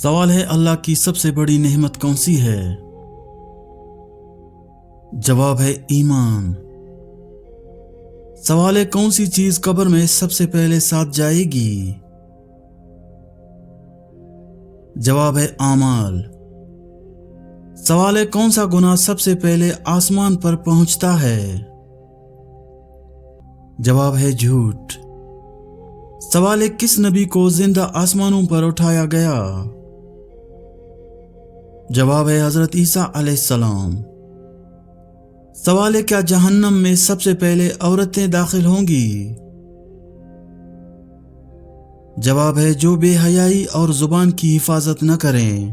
سوال ہے اللہ کی سب سے بڑی نعمت کون سی ہے؟ جواب ہے ایمان۔ سوال ہے کون سی چیز قبر میں سب سے پہلے ساتھ جائے گی؟ جواب ہے اعمال۔ سوال ہے کون سا گناہ سب سے پہلے آسمان پر پہنچتا ہے؟ جواب ہے جھوٹ۔ سوال ہے کس نبی کو زندہ آسمانوں پر اٹھایا گیا؟ جواب ہے حضرت عیسیٰ علیہ السلام۔ سوال ہے کیا جہنم میں سب سے پہلے عورتیں داخل ہوں گی؟ جواب ہے جو بے حیائی اور زبان کی حفاظت نہ کریں۔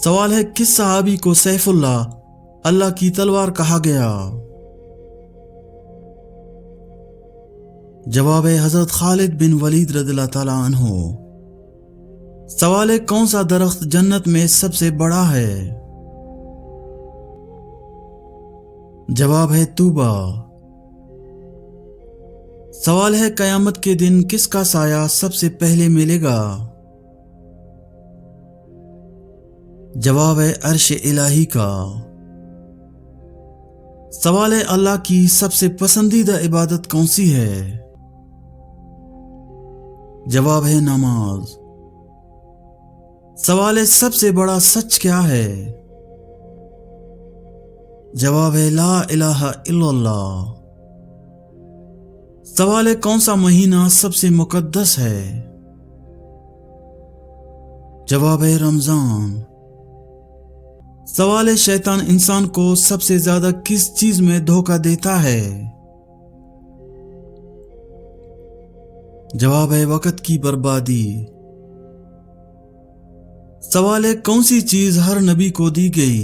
سوال ہے کس صحابی کو سیف اللہ کی تلوار کہا گیا؟ جواب ہے حضرت خالد بن ولید رضی اللہ تعالی عنہ۔ سوال ہے کون سا درخت جنت میں سب سے بڑا ہے؟ جواب ہے طوبا۔ سوال ہے قیامت کے دن کس کا سایہ سب سے پہلے ملے گا؟ جواب ہے عرش الہی کا۔ سوال ہے اللہ کی سب سے پسندیدہ عبادت کون سی ہے؟ جواب ہے نماز۔ سوال ہے سب سے بڑا سچ کیا ہے؟ جواب ہے لا الہ الا اللہ۔ سوال ہے کون سا مہینہ سب سے مقدس ہے؟ جواب ہے رمضان۔ سوال ہے شیطان انسان کو سب سے زیادہ کس چیز میں دھوکہ دیتا ہے؟ جواب ہے وقت کی بربادی۔ سوال ہے کون سی چیز ہر نبی کو دی گئی؟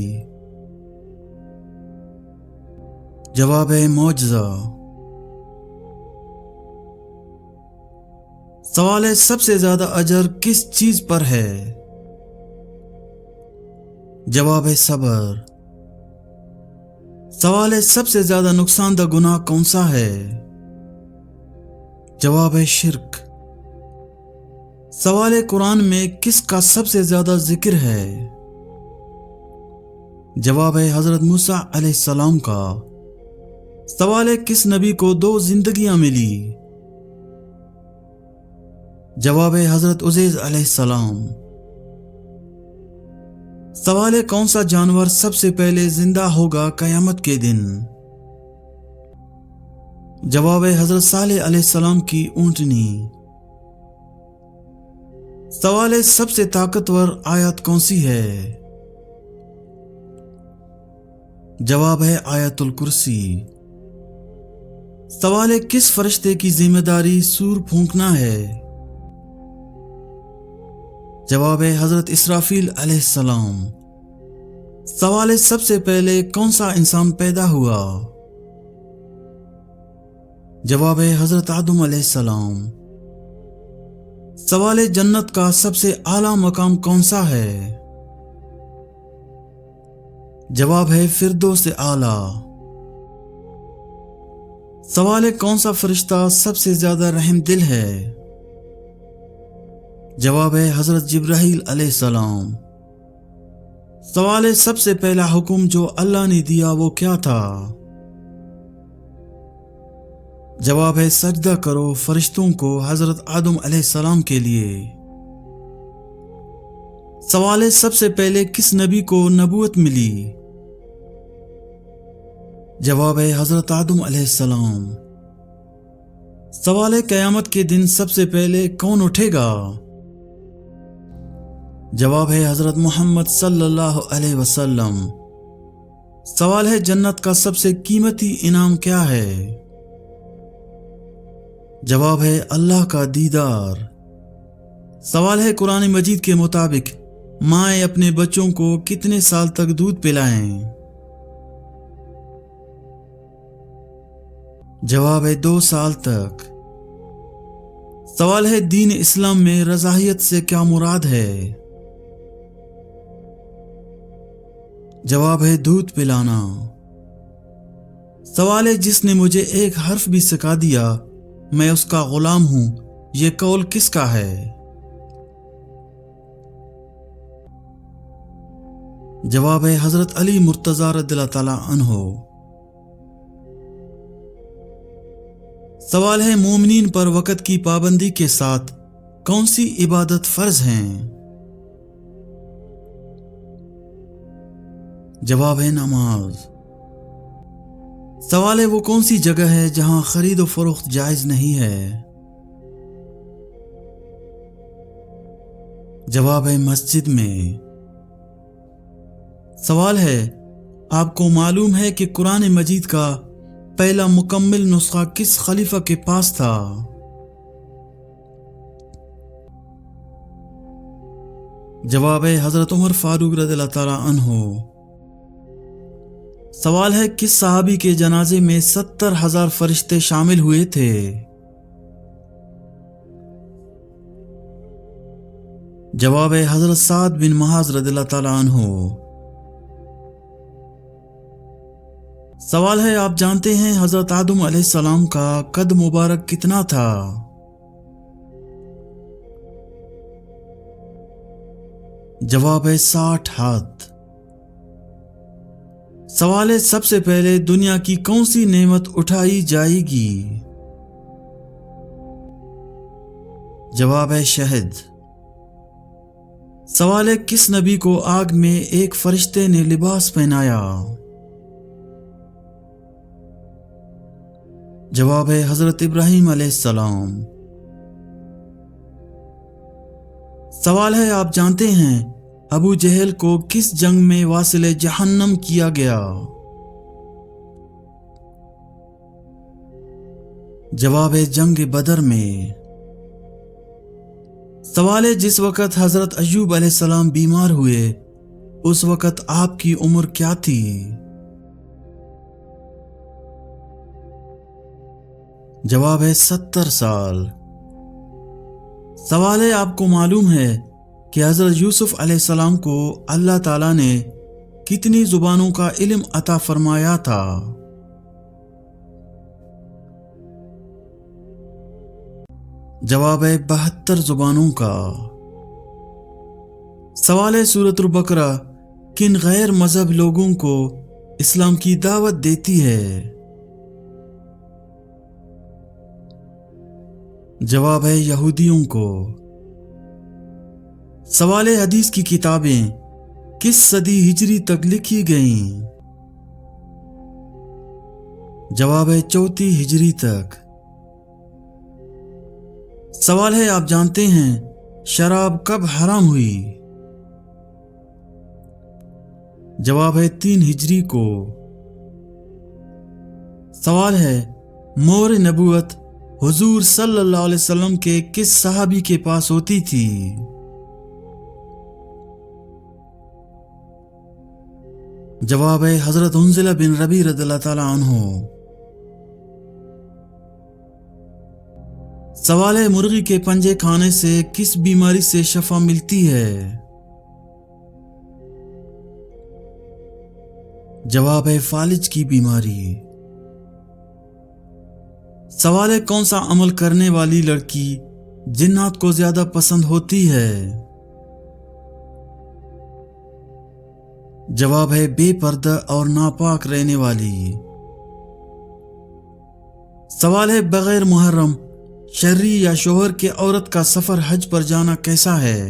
جواب ہے معجزہ۔ سوال ہے سب سے زیادہ اجر کس چیز پر ہے؟ جواب ہے صبر۔ سوال ہے سب سے زیادہ نقصان دہ گناہ کون سا ہے؟ جواب ہے شرک۔ سوال ہے قرآن میں کس کا سب سے زیادہ ذکر ہے؟ جواب ہے حضرت موسیٰ علیہ السلام کا۔ سوال ہے کس نبی کو 2 زندگیاں ملی؟ جواب ہے حضرت عزیر علیہ السلام۔ سوال ہے کون سا جانور سب سے پہلے زندہ ہوگا قیامت کے دن؟ جواب ہے حضرت صالح علیہ السلام کی اونٹنی۔ سوال ہے سب سے طاقتور آیت کون سی ہے؟ جواب ہے آیت الکرسی۔ سوال ہے کس فرشتے کی ذمہ داری سور پھونکنا ہے؟ جواب ہے حضرت اسرافیل علیہ السلام۔ سوال ہے سب سے پہلے کون سا انسان پیدا ہوا؟ جواب ہے حضرت آدم علیہ السلام۔ سوال ہے جنت کا سب سے اعلیٰ مقام کون سا ہے؟ جواب ہے فردوس اعلیٰ۔ سوال ہے کون سا فرشتہ سب سے زیادہ رحم دل ہے؟ جواب ہے حضرت جبرائیل علیہ السلام۔ سوال ہے سب سے پہلا حکم جو اللہ نے دیا وہ کیا تھا؟ جواب ہے سجدہ کرو فرشتوں کو حضرت آدم علیہ السلام کے لیے۔ سوال ہے سب سے پہلے کس نبی کو نبوت ملی؟ جواب ہے حضرت آدم علیہ السلام۔ سوال ہے قیامت کے دن سب سے پہلے کون اٹھے گا؟ جواب ہے حضرت محمد صلی اللہ علیہ وسلم۔ سوال ہے جنت کا سب سے قیمتی انعام کیا ہے؟ جواب ہے اللہ کا دیدار۔ سوال ہے قرآن مجید کے مطابق مائیں اپنے بچوں کو کتنے سال تک دودھ پلائیں؟ جواب ہے 2 سال تک۔ سوال ہے دین اسلام میں رضاحیت سے کیا مراد ہے؟ جواب ہے دودھ پلانا۔ سوال ہے جس نے مجھے ایک حرف بھی سکھا دیا میں اس کا غلام ہوں، یہ قول کس کا ہے؟ جواب ہے حضرت علی مرتضی رضی اللہ تعالی عنہ۔ سوال ہے مومنین پر وقت کی پابندی کے ساتھ کون سی عبادت فرض ہیں؟ جواب ہے نماز۔ سوال ہے وہ کون سی جگہ ہے جہاں خرید و فروخت جائز نہیں ہے؟ جواب ہے مسجد میں۔ سوال ہے آپ کو معلوم ہے کہ قرآن مجید کا پہلا مکمل نسخہ کس خلیفہ کے پاس تھا؟ جواب ہے حضرت عمر فاروق رضی اللہ تعالی عنہ۔ سوال ہے کس صحابی کے جنازے میں 70,000 فرشتے شامل ہوئے تھے؟ جواب ہے حضرت سعد بن معاذ رضی اللہ تعالی عنہ۔ سوال ہے آپ جانتے ہیں حضرت آدم علیہ السلام کا قد مبارک کتنا تھا؟ جواب ہے 60 ہاتھ۔ سوال ہے سب سے پہلے دنیا کی کون سی نعمت اٹھائی جائے گی؟ جواب ہے شہد۔ سوال ہے کس نبی کو آگ میں ایک فرشتے نے لباس پہنایا؟ جواب ہے حضرت ابراہیم علیہ السلام۔ سوال ہے آپ جانتے ہیں ابو جہل کو کس جنگ میں واصل جہنم کیا گیا؟ جواب ہے جنگ بدر میں۔ سوال ہے جس وقت حضرت ایوب علیہ السلام بیمار ہوئے اس وقت آپ کی عمر کیا تھی؟ جواب ہے 70 سال۔ سوال ہے آپ کو معلوم ہے کہ حضرت یوسف علیہ السلام کو اللہ تعالیٰ نے کتنی زبانوں کا علم عطا فرمایا تھا؟ جواب ہے 72 زبانوں کا۔ سوال ہے سورۃ البقرہ کن غیر مذہب لوگوں کو اسلام کی دعوت دیتی ہے؟ جواب ہے یہودیوں کو۔ سوال حدیث کی کتابیں کس صدی ہجری تک لکھی گئیں؟ جواب ہے 4 ہجری تک۔ سوال ہے آپ جانتے ہیں شراب کب حرام ہوئی؟ جواب ہے 3 ہجری کو۔ سوال ہے مہر نبوت حضور صلی اللہ علیہ وسلم کے کس صحابی کے پاس ہوتی تھی؟ جواب ہے حضرت حنظلہ بن ربیع رضی اللہ تعالی عنہ۔ سوال ہے مرغی کے پنجے کھانے سے کس بیماری سے شفا ملتی ہے؟ جواب ہے فالج کی بیماری۔ سوال ہے کون سا عمل کرنے والی لڑکی جنات کو زیادہ پسند ہوتی ہے؟ جواب ہے بے پردہ اور ناپاک رہنے والی۔ سوال ہے بغیر محرم شرعی یا شوہر کے عورت کا سفر حج پر جانا کیسا ہے؟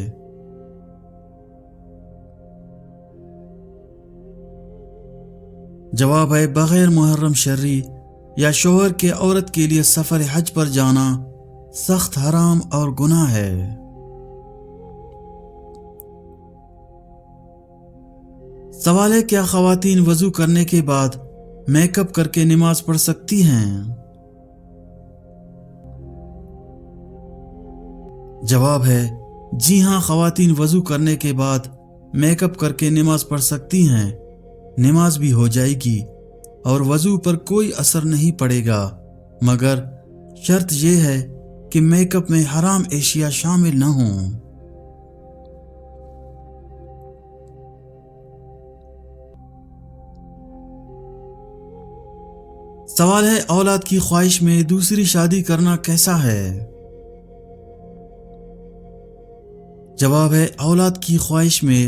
جواب ہے بغیر محرم شرعی یا شوہر کے عورت کے لیے سفر حج پر جانا سخت حرام اور گناہ ہے۔ سوال ہے کیا خواتین وضو کرنے کے بعد میک اپ کر کے نماز پڑھ سکتی ہیں؟ جواب ہے جی ہاں، خواتین وضو کرنے کے بعد میک اپ کر کے نماز پڑھ سکتی ہیں، نماز بھی ہو جائے گی اور وضو پر کوئی اثر نہیں پڑے گا، مگر شرط یہ ہے کہ میک اپ میں حرام اشیاء شامل نہ ہوں۔ سوال ہے اولاد کی خواہش میں دوسری شادی کرنا کیسا ہے؟ جواب ہے اولاد کی خواہش میں